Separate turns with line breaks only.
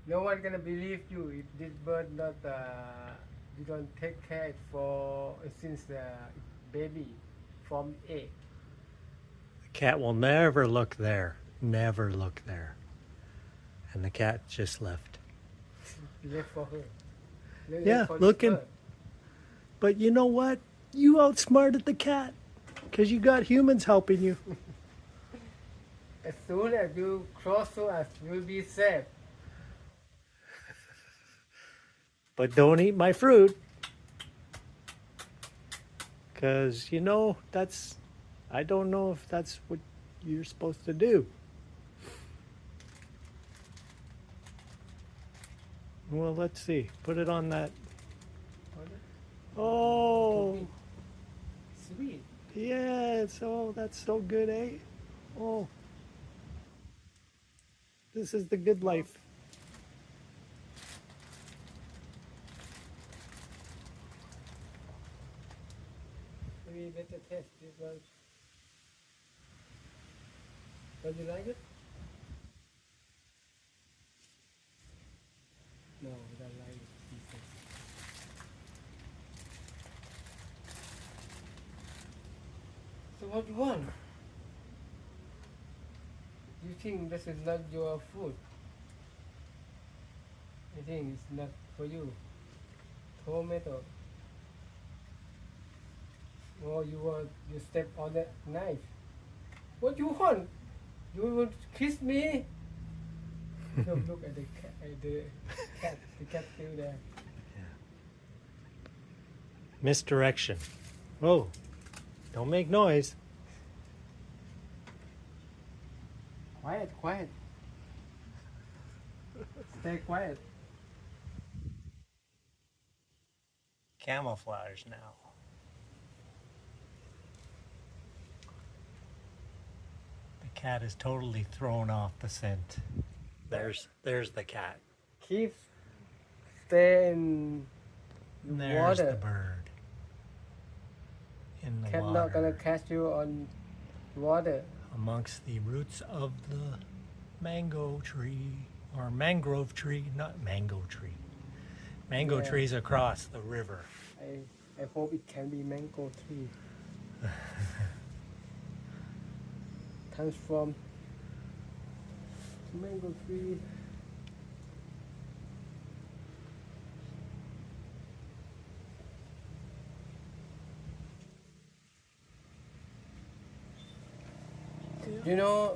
No one gonna believe you if this bird not you don't take care it for since baby from egg.
The cat will never look there. Never look there. And the cat just left.
Left for her.
Yeah,
For this
looking.
bird.
But you know what? You outsmarted the cat because you got humans helping you.
As soon as you cross to us, you'll be safe.
But don't eat my fruit because, you know, I don't know if that's what you're supposed to do. Well, let's see. Put it on that. Oh,
Sweet.
yes. Oh, that's so good, eh? Oh, this is the good life.
Maybe better test this one. Don't you like it? No, I don't like it. He says. So what you want? You think this is not your food? I think it's not for you. Tomato. Oh, you step on the knife. What you want? You want to kiss me? Look at the cat. The cat still there.
Misdirection. Oh, don't make noise.
Quiet, quiet. Stay quiet.
Camouflage now. The cat is totally thrown off the scent. There's the cat.
Keep stay in
And there's
water.
the bird. In the
Cat
water.
not gonna catch you on water.
Amongst the roots of the mango tree or mangrove tree, not mango tree. Mango
Yeah.
trees across the river.
I hope it can be mango tree. Transform to mango tree. You know,